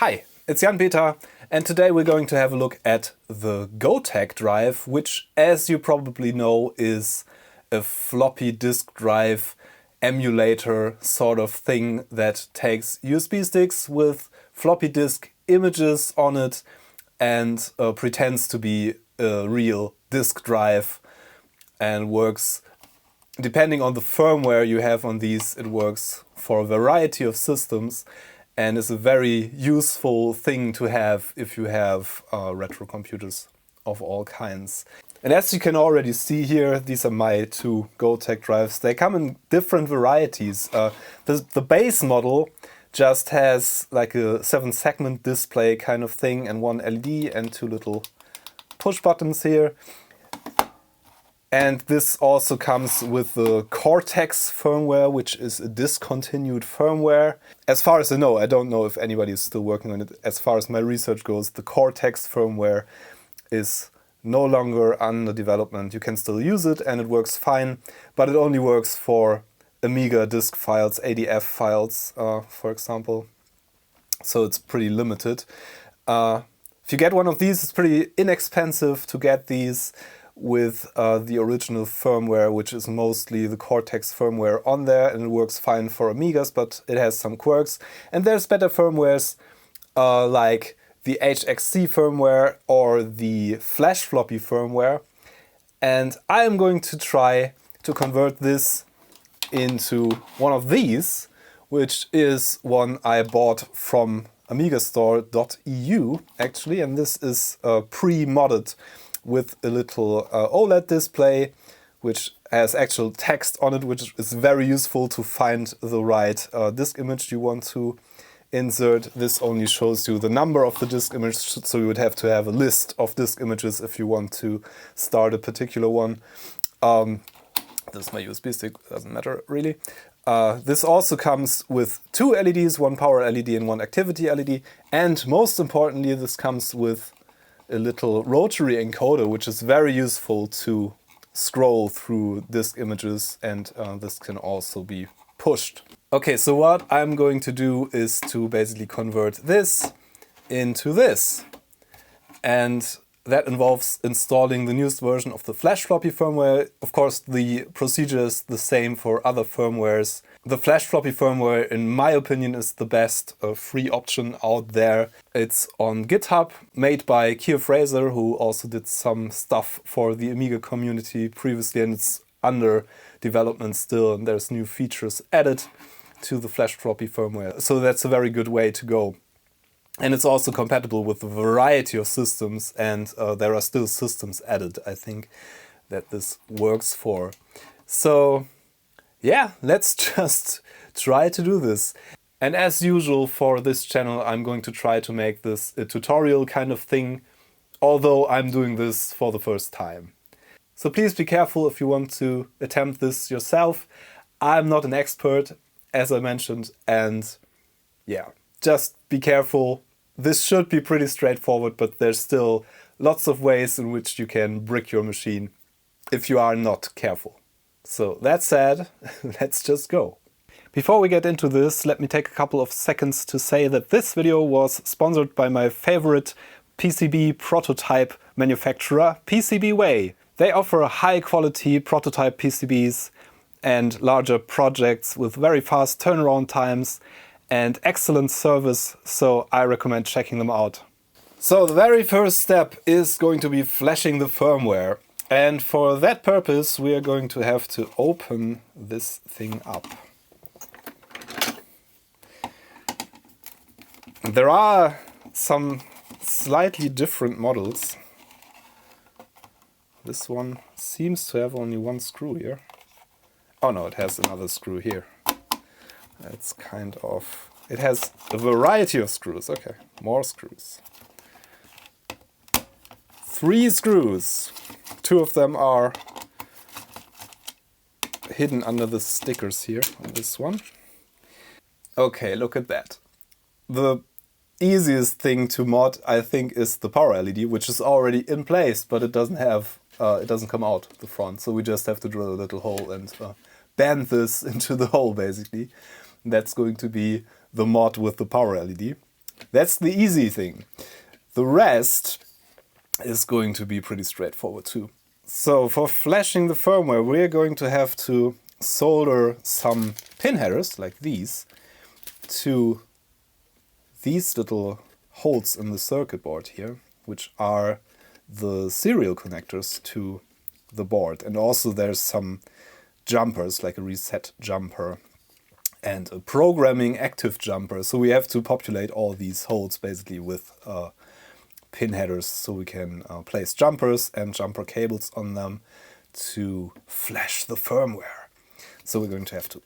Hi, it's Jan-Peter, and today we're going to have a look at the Gotek drive, which, as you probably know, is a floppy disk drive emulator sort of thing that takes USB sticks with floppy disk images on it and pretends to be a real disk drive and works, depending on the firmware you have on these, it works for a variety of systems and is a very useful thing to have if you have retro computers of all kinds. And as you can already see here, these are my two Gotek drives. They come in different varieties. The base model just has like a 7-segment display kind of thing and one LED and two little push buttons here. And this also comes with the Cortex firmware, which is a discontinued firmware. As far as I know, I don't know if anybody is still working on it. As far as my research goes, the Cortex firmware is no longer under development. You can still use it and it works fine, but it only works for Amiga disk files, ADF files, for example. So it's pretty limited. If you get one of these, it's pretty inexpensive to get these with the original firmware, which is mostly the Cortex firmware on there, and it works fine for Amigas, but it has some quirks. And there's better firmwares like the HXC firmware or the flash floppy firmware. And I am going to try to convert this into one of these, which is one I bought from amigastore.eu actually, and this is pre-modded with a little OLED display, which has actual text on it, which is very useful to find the right disk image you want to insert. This only shows you the number of the disk image, so you would have to have a list of disk images if you want to start a particular one. This is my USB stick, doesn't matter really. This also comes with two LEDs, one power LED and one activity LED, and most importantly, this comes with a little rotary encoder, which is very useful to scroll through disk images, and this can also be pushed. Okay, so what I'm going to do is to basically convert this into this. And that involves installing the newest version of the flash floppy firmware. Of course, the procedure is the same for other firmwares. The flash floppy firmware, in my opinion, is the best free option out there. It's on GitHub, made by Keir Fraser, who also did some stuff for the Amiga community previously, and it's under development still, and there's new features added to the flash floppy firmware. So that's a very good way to go. And it's also compatible with a variety of systems, and there are still systems added, I think, that this works for. So yeah, let's just try to do this. And as usual for this channel, I'm going to try to make this a tutorial kind of thing, although I'm doing this for the first time. So please be careful if you want to attempt this yourself. I'm not an expert, as I mentioned, and yeah, just be careful. This should be pretty straightforward, but there's still lots of ways in which you can brick your machine if you are not careful. So that said, let's just go. Before we get into this, let me take a couple of seconds to say that this video was sponsored by my favorite PCB prototype manufacturer, PCBWay. They offer high quality prototype PCBs and larger projects with very fast turnaround times and excellent service, so I recommend checking them out. So the very first step is going to be flashing the firmware. And for that purpose, we are going to have to open this thing up. There are some slightly different models. This one seems to have only one screw here. Oh no, it has another screw here. That's kind of... It has a variety of screws. Okay, more screws. 3 screws. 2 of them are hidden under the stickers here on this one. Okay, look at that. The easiest thing to mod, I think, is the power LED, which is already in place, but it doesn't have, it doesn't come out the front. So we just have to drill a little hole and bend this into the hole, basically. That's going to be the mod with the power LED. That's the easy thing. The rest is going to be pretty straightforward too. So for flashing the firmware, we're going to have to solder some pin headers like these to these little holes in the circuit board here, which are the serial connectors to the board. And also there's some jumpers, like a reset jumper and a programming active jumper. So we have to populate all these holes basically with pin headers, so we can place jumpers and jumper cables on them to flash the firmware. So we're going to have to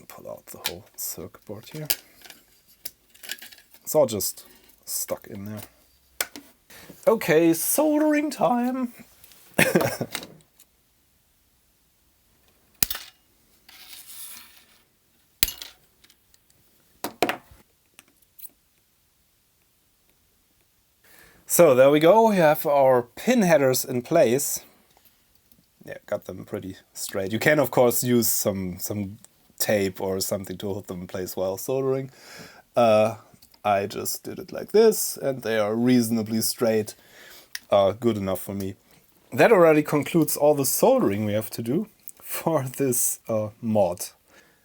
pull out the whole circuit board here. It's all just stuck in there. Okay, soldering time. So there we go, we have our pin headers in place. Yeah, got them pretty straight. You can of course use some tape or something to hold them in place while soldering. I just did it like this and they are reasonably straight, good enough for me. That already concludes all the soldering we have to do for this mod.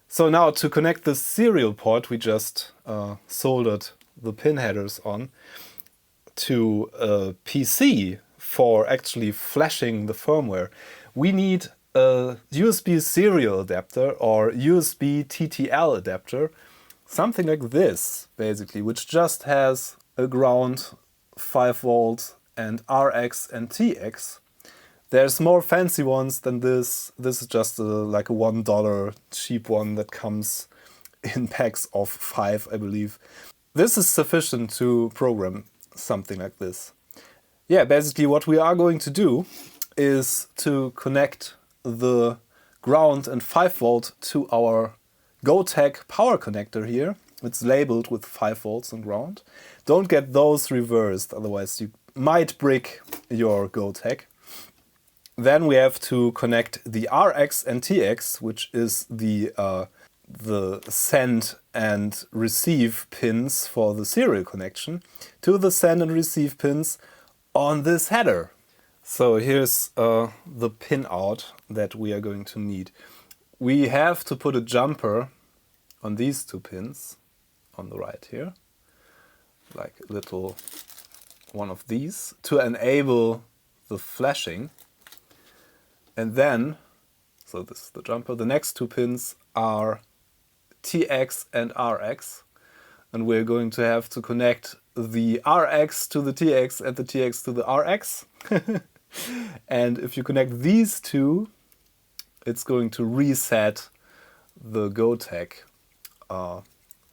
So now to connect the serial port we just soldered the pin headers on to a PC for actually flashing the firmware, we need a USB serial adapter or USB TTL adapter, something like this basically, which just has a ground, 5 volt and RX and TX. There's more fancy ones than this. This is just like a $1 cheap one that comes in packs of 5, I believe. This is sufficient to program something like this. Yeah, basically what we are going to do is to connect the ground and 5 volt to our Gotek power connector here. It's labeled with 5 volts and ground. Don't get those reversed, otherwise you might brick your Gotek. Then we have to connect the RX and TX, which is the send and receive pins for the serial connection, to the send and receive pins on this header. So here's the pin out that we are going to need. We have to put a jumper on these 2 pins on the right here, like a little one of these, to enable the flashing. And then, so this is the jumper, the next 2 pins are TX and RX, and we're going to have to connect the RX to the TX and the TX to the RX. And if you connect these 2, it's going to reset the Gotek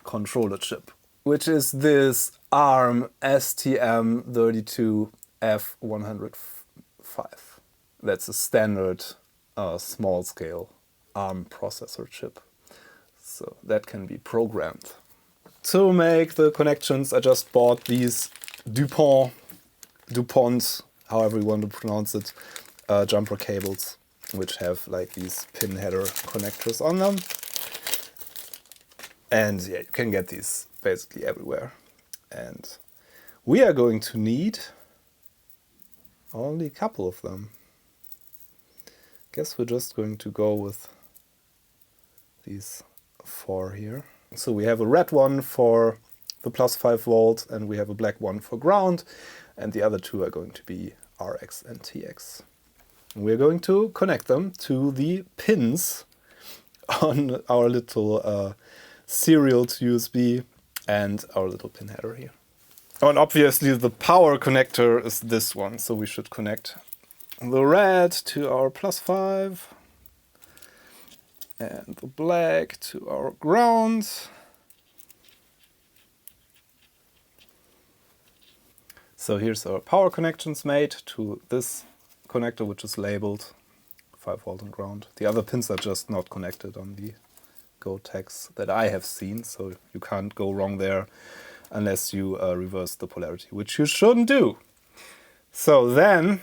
controller chip, which is this ARM STM32F105. That's a standard small scale ARM processor chip. So that can be programmed. To make the connections, I just bought these Dupont, however you want to pronounce it, jumper cables, which have like these pin header connectors on them. And yeah, you can get these basically everywhere. And we are going to need only a couple of them. Guess we're just going to go with these 4 here. So we have a red one for the plus 5 volt and we have a black one for ground, and the other 2 are going to be RX and TX. And we're going to connect them to the pins on our little serial to USB and our little pin header here. Oh, and obviously the power connector is this one, so we should connect the red to our plus 5 and the black to our ground. So here's our power connections made to this connector, which is labeled 5 volt and ground. The other pins are just not connected on the Goteks that I have seen, so you can't go wrong there unless you reverse the polarity, which you shouldn't do. So then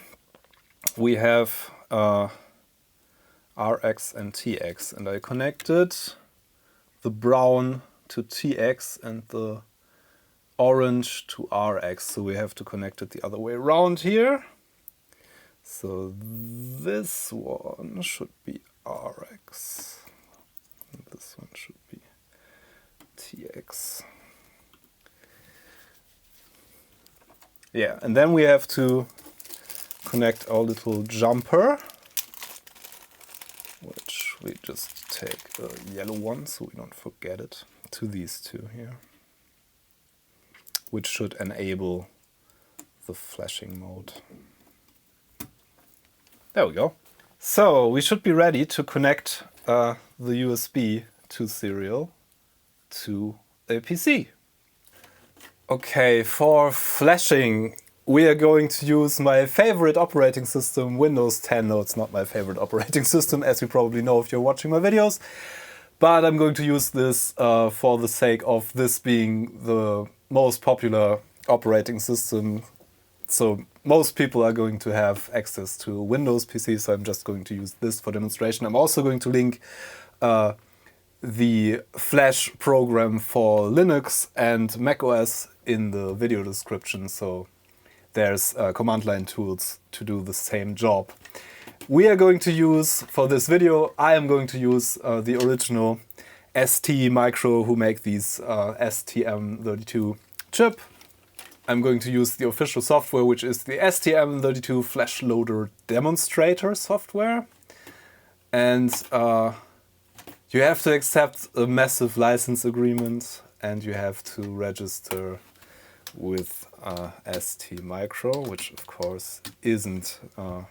we have RX and TX, and I connected the brown to TX and the orange to RX, so we have to connect it the other way around here. So this one should be RX, and this one should be TX. Yeah, and then we have to connect our little jumper, which we just take a yellow one so we don't forget it, to these two here, which should enable the flashing mode. There we go. So we should be ready to connect the USB to serial to a PC. Okay, for flashing, we are going to use my favorite operating system, Windows 10. No, it's not my favorite operating system, as you probably know if you're watching my videos. But I'm going to use this for the sake of this being the most popular operating system. So most people are going to have access to Windows PC, so I'm just going to use this for demonstration. I'm also going to link the Flash program for Linux and macOS in the video description, so there's command line tools to do the same job. We are going to use, for this video, I am going to use the original ST Micro who make these STM32 chip. I'm going to use the official software, which is the STM32 Flash Loader Demonstrator software. And you have to accept a massive license agreement, and you have to register with ST Micro, which of course isn't the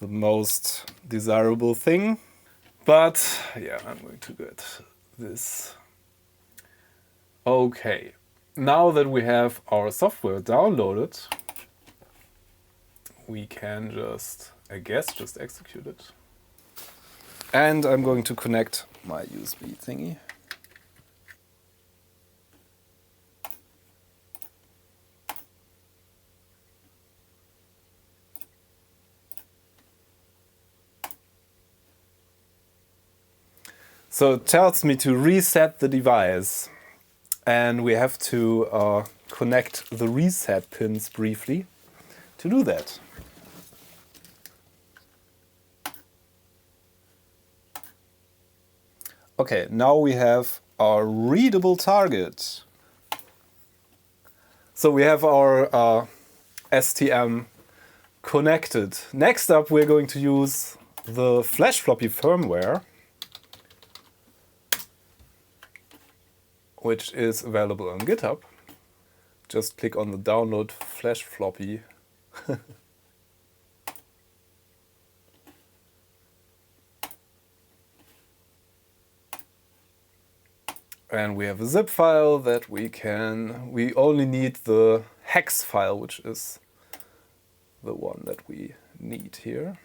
most desirable thing. But yeah, I'm going to get this. Okay. Now that we have our software downloaded, we can just, I guess, just execute it. And I'm going to connect my USB thingy. So it tells me to reset the device. And we have to connect the reset pins briefly to do that. Okay, now we have our readable target. So we have our STM connected. Next up, we're going to use the flash floppy firmware, which is available on GitHub. Just click on the download flash floppy. And we have a zip file that we only need the hex file, which is the one that we need here.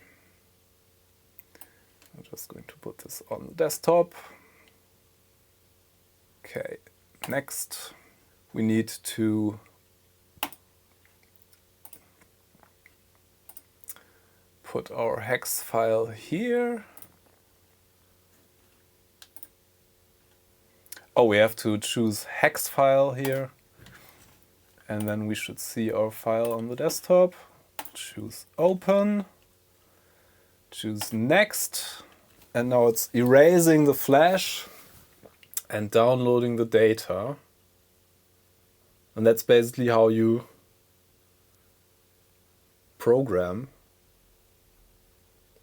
I'm just going to put this on the desktop. Okay, next we need to put our hex file here. Oh, we have to choose hex file here, and then we should see our file on the desktop. Choose open, choose next, and now it's erasing the flash and downloading the data. And that's basically how you program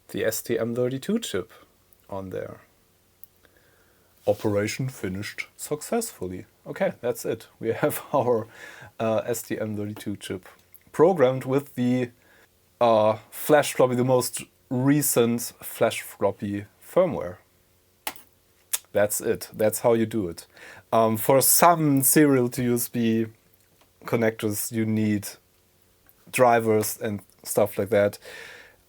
the STM32 chip on there. Operation finished successfully. Okay, that's it. We have our STM32 chip programmed with the flash floppy, the most recent flash floppy firmware. That's it. That's how you do it. For some serial to USB connectors, you need drivers and stuff like that.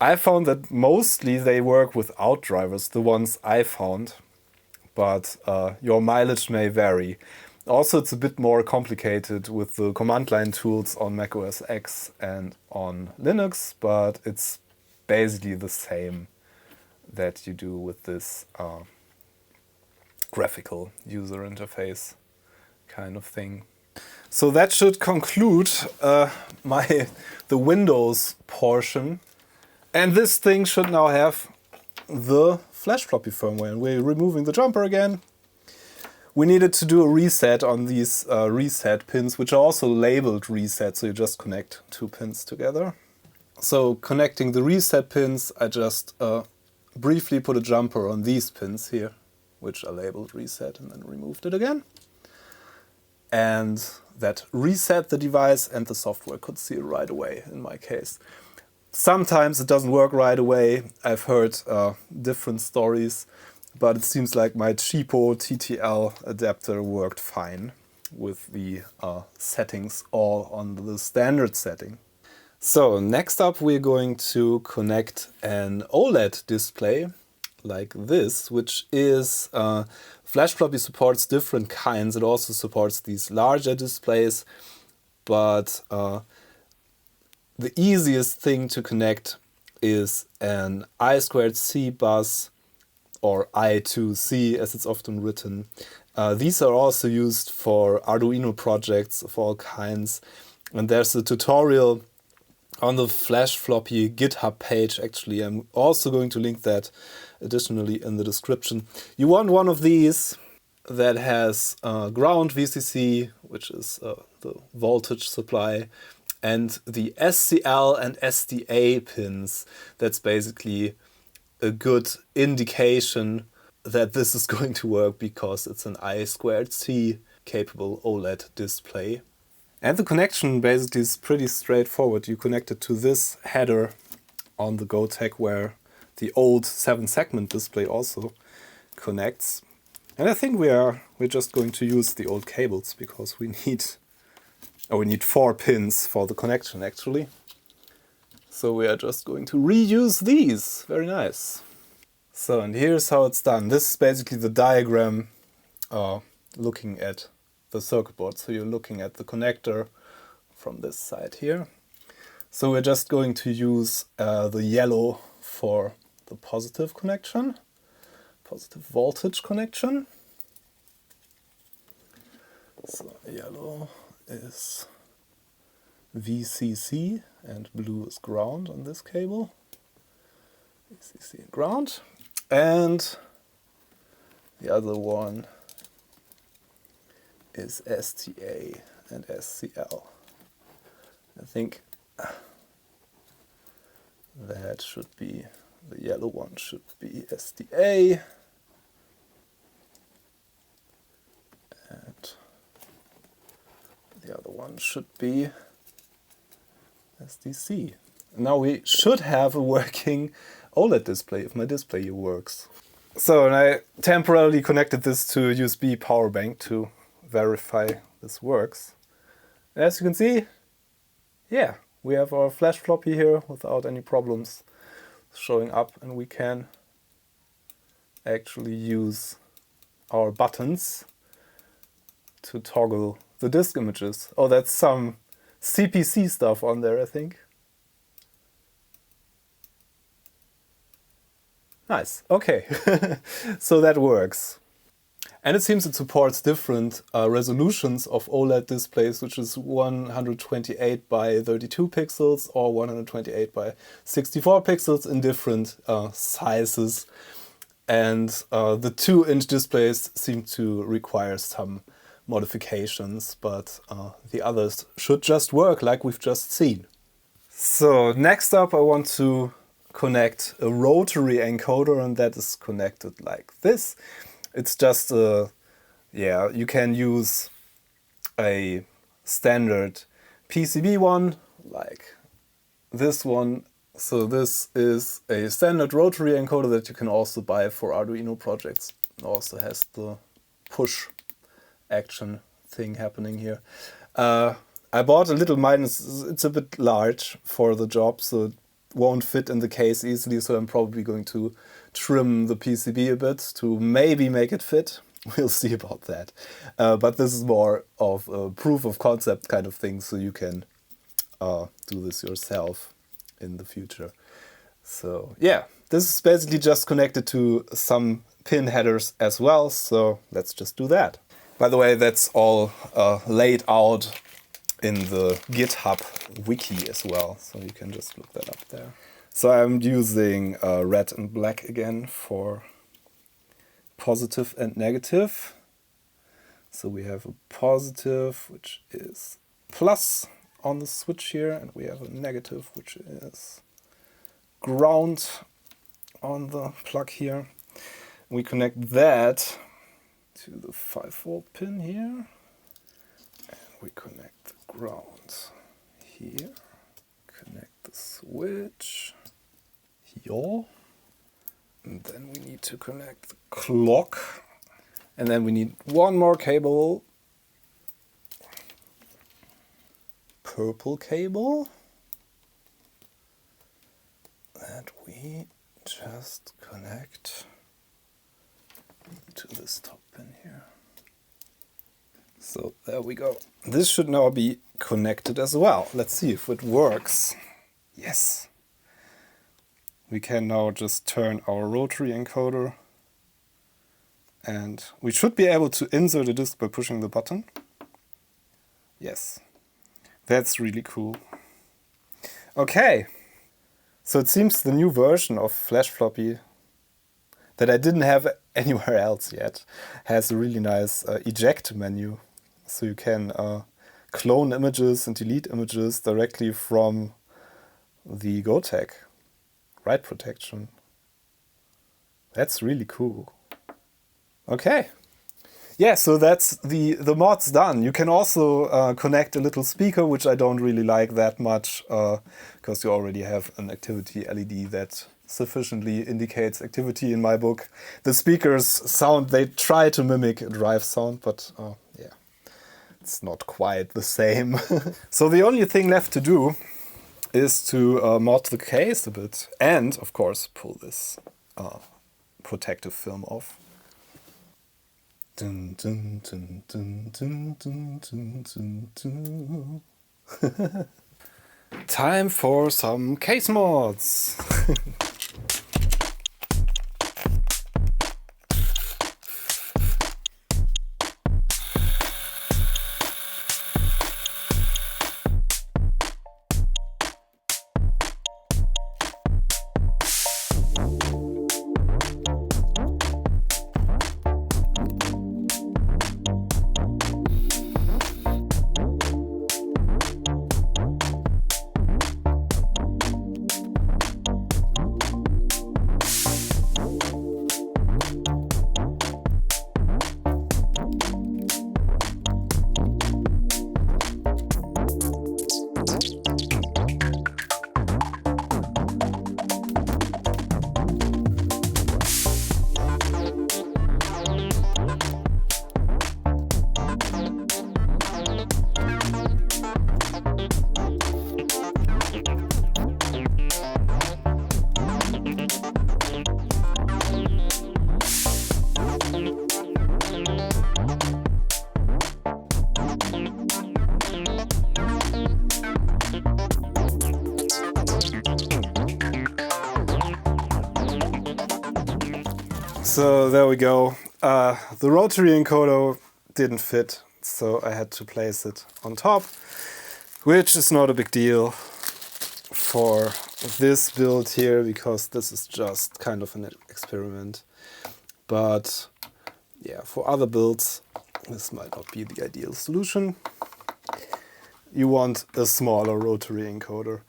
I found that mostly they work without drivers, the ones I found. But your mileage may vary. Also, it's a bit more complicated with the command line tools on Mac OS X and on Linux, but it's basically the same that you do with this graphical user interface kind of thing. So that should conclude the Windows portion. And this thing should now have the flash floppy firmware. And we're removing the jumper again. We needed to do a reset on these reset pins, which are also labeled reset, so you just connect 2 pins together. So connecting the reset pins, I just briefly put a jumper on these pins here, which are labeled reset, and then removed it again. And that reset the device, and the software could see it right away in my case. Sometimes it doesn't work right away. I've heard different stories, but it seems like my cheapo TTL adapter worked fine with the settings all on the standard setting. So next up we're going to connect an OLED display like this, which is Flash Floppy supports different kinds. It also supports these larger displays, but the easiest thing to connect is an I2C bus, or I2C as it's often written. These are also used for Arduino projects of all kinds, and there's a tutorial on the Flash Floppy GitHub page. Actually, I'm also going to link that additionally in the description. You want one of these that has ground VCC, which is the voltage supply, and the SCL and SDA pins. That's basically a good indication that this is going to work because it's an I2C capable OLED display. And the connection basically is pretty straightforward. You connect it to this header on the Gotek where the old 7-segment display also connects. And I think we're just going to use the old cables because we need 4 pins for the connection actually. So we are just going to reuse these. Very nice. So, and here's how it's done. This is basically the diagram looking at the circuit board. So you're looking at the connector from this side here. So we're just going to use the yellow for the positive connection, positive voltage connection. So yellow is VCC and blue is ground on this cable. VCC and ground. And the other one is STA and SCL. I think that should be, the yellow one should be SDA. And the other one should be SDC. Now we should have a working OLED display if my display here works. So, and I temporarily connected this to a USB power bank to verify this works. And as you can see, yeah, we have our flash floppy here without any problems showing up, and we can actually use our buttons to toggle the disk images. Oh, that's some CPC stuff on there, I think. Nice, okay. So that works. And it seems it supports different resolutions of OLED displays, which is 128 by 32 pixels or 128 by 64 pixels in different sizes. And the 2-inch displays seem to require some modifications, but the others should just work like we've just seen. So next up I want to connect a rotary encoder, and that is connected like this. It's just you can use a standard PCB one like this one. So this is a standard rotary encoder that you can also buy for Arduino projects. It also has the push action thing happening here. I bought a little mine. It's a bit large for the job, so it won't fit in the case easily, so I'm probably going to trim the PCB a bit to maybe make it fit. We'll see about that. But this is more of a proof of concept kind of thing, so you can do this yourself in the future. So yeah, this is basically just connected to some pin headers as well, so let's just do that. By the way, that's all laid out in the GitHub wiki as well, so you can just look that up there. So I'm using red and black again for positive and negative. So we have a positive, which is plus on the switch here, and we have a negative, which is ground on the plug here. We connect that to the 5-volt pin here, and we connect the ground here, connect the switch here, and then we need to connect the clock, and then we need one more cable, purple cable, that we just connect to this top pin here. So there we go. This should now be connected as well. Let's see if it works. Yes. We can now just turn our rotary encoder, and we should be able to insert a disk by pushing the button. Yes. That's really cool. Okay. So it seems the new version of Flash Floppy that I didn't have anywhere else yet has a really nice eject menu. So you can clone images and delete images directly from the Gotek write protection. That's really cool. Okay. Yeah, so that's the mod's done. You can also connect a little speaker, which I don't really like that much, because you already have an activity LED that sufficiently indicates activity in my book. The speakers sound, they try to mimic a drive sound, but yeah, it's not quite the same. So the only thing left to do is to mod the case a bit, and of course pull this protective film off. Dun, dun, dun, dun, dun, dun, dun, dun, dun. Time for some case mods. So there we go. The rotary encoder didn't fit, so I had to place it on top, which is not a big deal for this build here, because this is just kind of an experiment. But yeah, for other builds, this might not be the ideal solution. You want a smaller rotary encoder.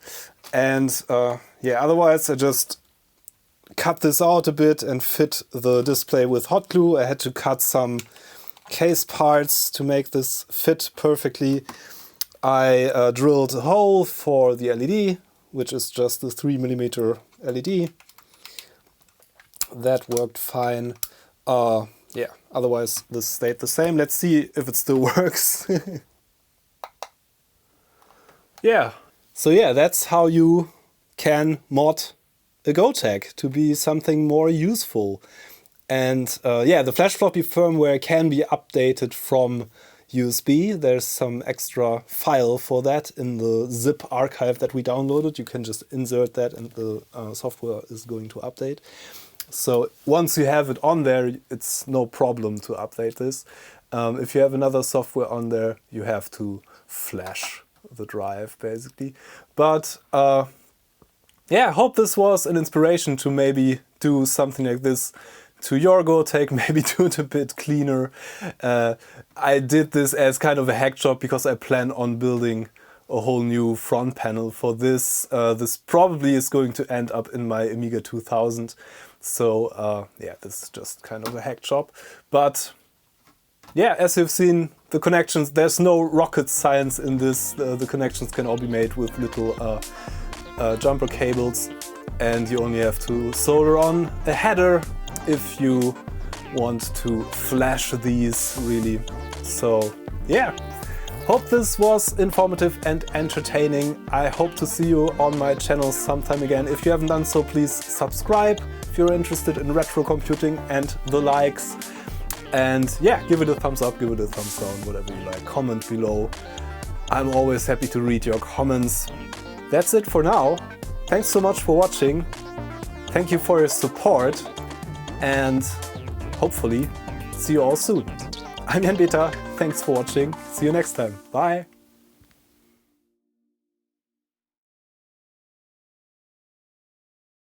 And yeah, otherwise I just cut this out a bit and fit the display with hot glue. I had to cut some case parts to make this fit perfectly. I drilled a hole for the LED, which is just a 3mm LED. That worked fine. Yeah, otherwise this stayed the same. Let's see if it still works. Yeah, so yeah, that's how you can mod a Gotek to be something more useful. And yeah, the Flash Floppy firmware can be updated from USB. There's some extra file for that in the zip archive that we downloaded. You can just insert that and the software is going to update. So once you have it on there, it's no problem to update this. If you have another software on there, you have to flash the drive basically. But yeah, I hope this was an inspiration to maybe do something like this to your Gotek, maybe do it a bit cleaner. I did this as kind of a hack job because I plan on building a whole new front panel for this. This probably is going to end up in my Amiga 2000. So yeah, this is just kind of a hack job. But yeah, as you've seen, the connections, there's no rocket science in this. The connections can all be made with little jumper cables, and you only have to solder on a header if you want to flash these really. So yeah, hope this was informative and entertaining. I hope to see you on my channel sometime again. If you haven't done so, please subscribe if you're interested in retro computing and the likes. And yeah, give it a thumbs up, give it a thumbs down, whatever you like. Comment below. I'm always happy to read your comments. That's it for now. Thanks so much for watching. Thank you for your support. And hopefully see you all soon. I'm Jan Beta. Thanks for watching. See you next time. Bye.